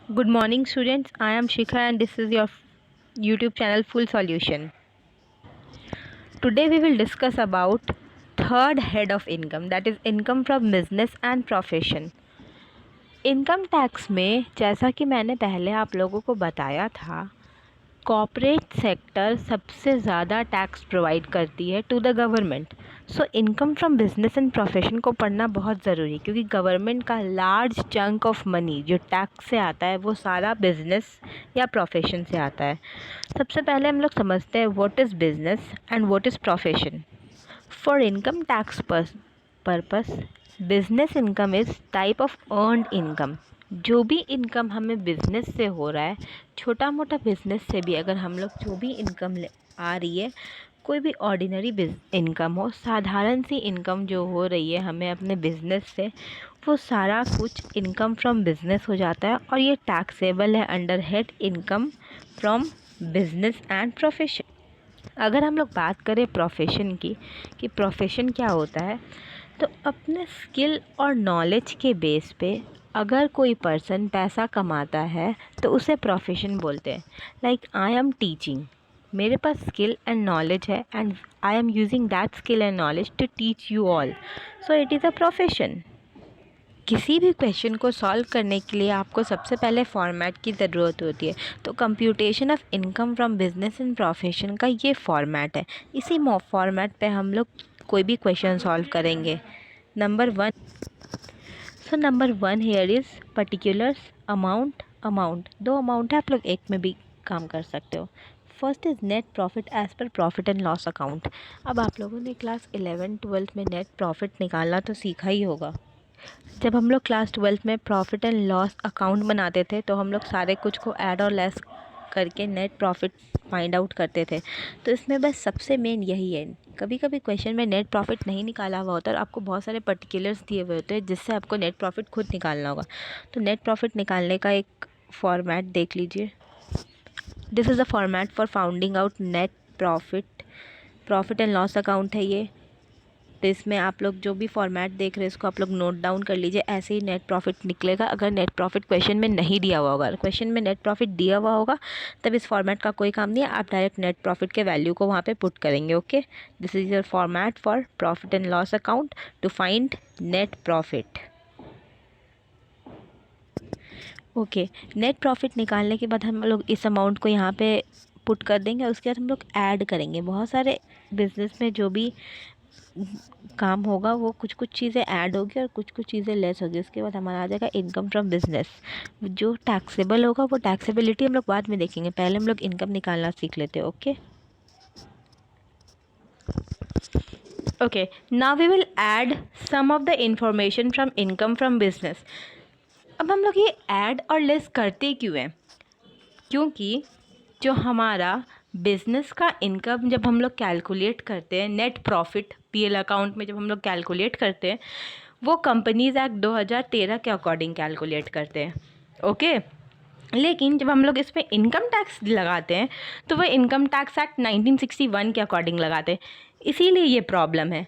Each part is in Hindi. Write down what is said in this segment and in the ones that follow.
Good morning, students. I am Shikha and this is your YouTube channel Full Solution. Today we will discuss about third head of income, that is income from business and profession. Income tax में जैसा कि मैंने पहले आप लोगों को बताया था, कॉर्पोरेट सेक्टर सबसे ज़्यादा टैक्स प्रोवाइड करती है to the government. So income from business and profession को पढ़ना बहुत ज़रूरी है, क्योंकि गवर्नमेंट का लार्ज चंक ऑफ मनी जो टैक्स से आता है वो सारा बिजनेस या प्रोफेशन से आता है। सबसे पहले हम लोग समझते हैं what is business and what is profession. For income tax purpose business income is type of earned income. जो भी इनकम हमें बिज़नेस से हो रहा है, छोटा मोटा बिज़नेस से भी अगर हम लोग जो भी इनकम आ रही है, कोई भी ऑर्डिनरी इनकम हो, साधारण सी इनकम जो हो रही है हमें अपने बिज़नेस से, वो सारा कुछ इनकम फ्रॉम बिज़नेस हो जाता है और ये टैक्सेबल है under head income from business and profession. अगर हम लोग बात करें प्रोफेशन की कि प्रोफेशन क्या होता है, तो अपने स्किल और नॉलेज के बेस पे अगर कोई पर्सन पैसा कमाता है तो उसे प्रोफेशन बोलते हैं। लाइक आई एम टीचिंग, मेरे पास स्किल एंड नॉलेज है and I am using that skill and knowledge to teach you all, so it is a profession. किसी भी क्वेश्चन को सॉल्व करने के लिए आपको सबसे पहले फॉर्मेट की ज़रूरत होती है, तो computation of income from business and profession का ये फॉर्मेट है। इसी फॉर्मेट पे हम लोग कोई भी क्वेश्चन सॉल्व करेंगे। Number one here is particulars, amount दो अमाउंट है, आप लोग एक में भी काम कर सकते हो। First is net profit as per profit and loss account. अब आप लोगों ने क्लास 11-12 में नेट प्रॉफिट निकालना तो सीखा ही होगा। जब हम लोग क्लास 12 में प्रॉफिट एंड लॉस अकाउंट बनाते थे तो हम लोग सारे कुछ को ऐड और लेस करके नेट प्रॉफिट फाइंड आउट करते थे। तो इसमें बस सबसे मेन यही है। कभी कभी क्वेश्चन में नेट प्रॉफिट नहीं निकाला हुआ होता और आपको बहुत सारे पर्टिकुलर्स दिए हुए होते हैं जिससे आपको नेट प्रॉफिट खुद निकालना होगा। तो नेट प्रॉफिट निकालने का एक फॉर्मेट देख लीजिए। This is the format for founding out net profit and loss account है ये। तो इसमें आप लोग जो भी फॉर्मेट देख रहे हैं इसको आप लोग नोट डाउन कर लीजिए, ऐसे ही नेट प्रॉफिट निकलेगा। अगर नेट प्रॉफिट क्वेश्चन में नहीं दिया हुआ होगा, क्वेश्चन में नेट प्रॉफिट दिया हुआ होगा तब इस फॉर्मेट का कोई काम नहीं है, आप डायरेक्ट नेट प्रॉफिट के वैल्यू को वहाँ पे पुट करेंगे। Okay, this is your format for profit and loss account to find net profit. Okay, net profit निकालने के बाद हम लोग इस अमाउंट को यहाँ पे पुट कर देंगे। उसके बाद हम लोग ऐड करेंगे। बहुत सारे बिजनेस में जो भी काम होगा वो कुछ कुछ चीज़ें ऐड होगी और कुछ कुछ चीज़ें लेस होगी। उसके बाद हमारा आ जाएगा इनकम फ्रॉम बिजनेस। जो टैक्सेबल होगा वो टैक्सेबिलिटी हम लोग बाद में देखेंगे, पहले हम लोग इनकम निकालना सीख लेते हैं। Okay, now we will add some of the information from income from business. अब हम लोग ये ऐड और लेस करते क्यों हैं? क्योंकि जो हमारा बिज़नेस का इनकम जब हम लोग कैलकुलेट करते हैं, नेट प्रॉफिट पीएल अकाउंट में जब हम लोग कैलकुलेट करते हैं, वो कंपनीज एक्ट 2013 के अकॉर्डिंग कैलकुलेट करते हैं। ओके, लेकिन जब हम लोग इस पर इनकम टैक्स लगाते हैं तो वो इनकम टैक्स एक्ट 1961 के अकॉर्डिंग लगाते हैं। इसीलिए ये प्रॉब्लम है।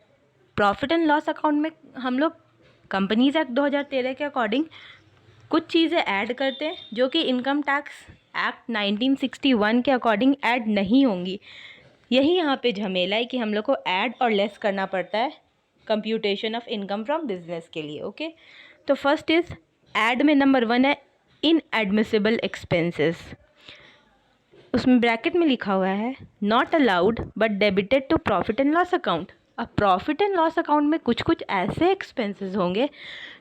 प्रॉफिट एंड लॉस अकाउंट में हम लोग कंपनीज एक्ट 2013 के अकॉर्डिंग कुछ चीज़ें ऐड करते हैं जो कि इनकम टैक्स एक्ट 1961 के अकॉर्डिंग ऐड नहीं होंगी। यही यहाँ पे झमेला है कि हम लोग को ऐड और लेस करना पड़ता है computation of income from business के लिए। ओके, तो फर्स्ट इज ऐड में नंबर 1 है इनएडमिसिबल एक्सपेंसेस। उसमें ब्रैकेट में लिखा हुआ है not allowed but debited to profit and loss account. अब प्रॉफिट एंड लॉस अकाउंट में कुछ कुछ ऐसे एक्सपेंसेस होंगे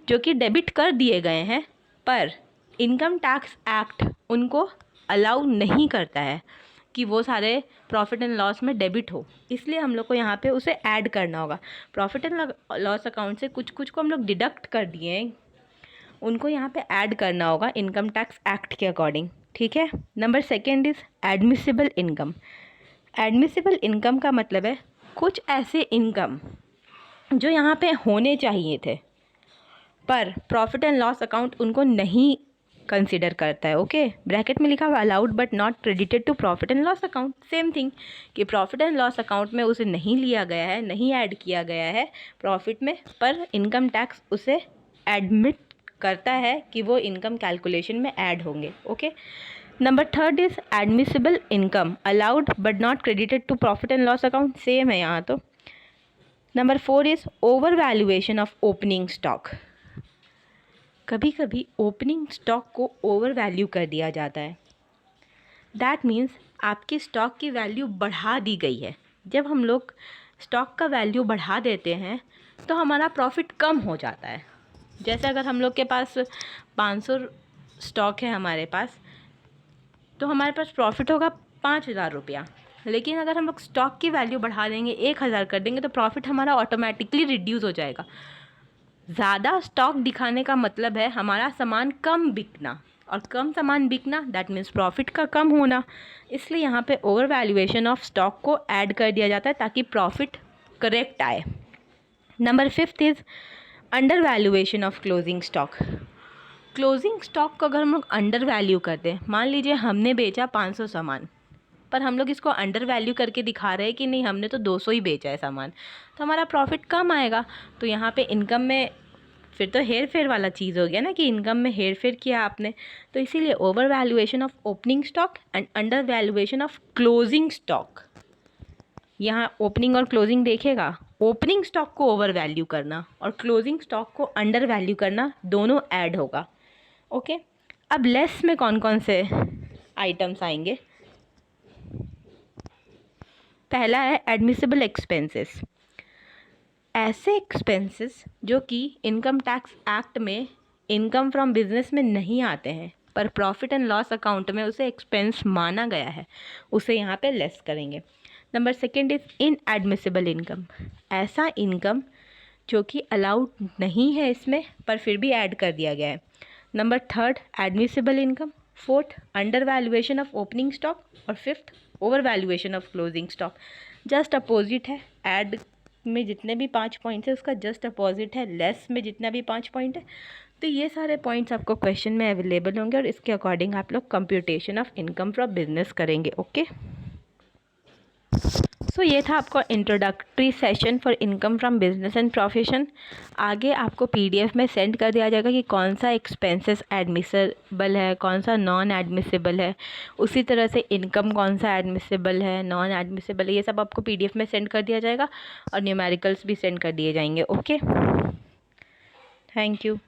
जो कि डेबिट कर दिए गए हैं, पर इनकम टैक्स एक्ट उनको अलाउ नहीं करता है कि वो सारे प्रॉफिट एंड लॉस में डेबिट हो। इसलिए हम लोग को यहाँ पे उसे ऐड करना होगा। प्रॉफिट एंड लॉस अकाउंट से कुछ कुछ को हम लोग डिडक्ट कर दिए हैं, उनको यहाँ पे ऐड करना होगा इनकम टैक्स एक्ट के अकॉर्डिंग। ठीक है। Number 2 is admissible income. Admissible income का मतलब है कुछ ऐसे इनकम जो यहाँ पे होने चाहिए थे पर प्रॉफिट एंड लॉस अकाउंट उनको नहीं कंसिडर करता है। ओके, ब्रैकेट में लिखा हुआ allowed but not credited to profit and loss account. Same thing कि प्रॉफिट एंड लॉस अकाउंट में उसे नहीं लिया गया है, नहीं ऐड किया गया है प्रॉफिट में, पर इनकम टैक्स उसे एडमिट करता है कि वो इनकम कैलकुलेशन में ऐड होंगे। Okay, number third is admissible income allowed but not credited to profit and loss account, same है यहाँ तो। Number four is overvaluation of opening stock. कभी कभी ओपनिंग स्टॉक को ओवर वैल्यू कर दिया जाता है। दैट मीन्स आपकी स्टॉक की वैल्यू बढ़ा दी गई है। जब हम लोग स्टॉक का वैल्यू बढ़ा देते हैं तो हमारा प्रॉफिट कम हो जाता है। जैसे अगर हम लोग के पास 500 स्टॉक है हमारे पास, तो हमारे पास प्रॉफिट होगा 5,000 रुपया। लेकिन अगर हम लोग स्टॉक की वैल्यू बढ़ा देंगे, 1,000 कर देंगे, तो प्रॉफिट हमारा ऑटोमेटिकली रिड्यूस हो जाएगा। ज़्यादा स्टॉक दिखाने का मतलब है हमारा सामान कम बिकना, और कम सामान बिकना दैट मीन्स प्रॉफिट का कम होना। इसलिए यहाँ पे ओवर वैल्यूएशन ऑफ स्टॉक को ऐड कर दिया जाता है ताकि प्रॉफिट करेक्ट आए। Number fifth is under valuation of closing stock. Closing stock को अगर हम लोग अंडर वैल्यू कर दें, मान लीजिए हमने बेचा 500 सामान, पर हम लोग इसको अंडर वैल्यू करके दिखा रहे हैं कि नहीं हमने तो 200 ही बेचा है सामान, तो हमारा प्रॉफिट कम आएगा। तो यहाँ पे इनकम में फिर तो हेर फेर वाला चीज़ हो गया ना, कि इनकम में हेर फेर किया आपने। तो इसीलिए over valuation of opening stock and under valuation of closing stock. यहाँ ओपनिंग और क्लोजिंग देखेगा, ओपनिंग स्टॉक को ओवर वैल्यू करना और क्लोजिंग स्टॉक को अंडर वैल्यू करना दोनों ऐड होगा। ओके, अब लेस में कौन कौन से आइटम्स आएंगे? पहला है एडमिसिबल एक्सपेंसेस। ऐसे एक्सपेंसेस जो कि इनकम टैक्स एक्ट में इनकम फ्रॉम बिजनेस में नहीं आते हैं, पर प्रॉफिट एंड लॉस अकाउंट में उसे एक्सपेंस माना गया है, उसे यहाँ पे लेस करेंगे। Number second is inadmissible income. ऐसा इनकम जो कि अलाउड नहीं है इसमें, पर फिर भी ऐड कर दिया गया है। Number third admissible income. Fourth undervaluation of opening stock, और fifth overvaluation of closing stock. Just opposite है, ऐड में जितने भी 5 पॉइंट्स है उसका जस्ट अपोजिट है लेस में जितना भी 5 पॉइंट है। तो ये सारे पॉइंट्स आपको क्वेश्चन में अवेलेबल होंगे और इसके अकॉर्डिंग आप लोग computation of income from business करेंगे। ओके, सो ये था आपका introductory session for income from business and profession. आगे आपको पीडीएफ में सेंड कर दिया जाएगा कि कौन सा एक्सपेंसेस एडमिसिबल है, कौन सा नॉन एडमिसिबल है, उसी तरह से इनकम कौन सा एडमिसिबल है, नॉन एडमिसिबल है, ये सब आपको पीडीएफ में सेंड कर दिया जाएगा और न्यूमेरिकल्स भी सेंड कर दिए जाएंगे। Okay, thank you.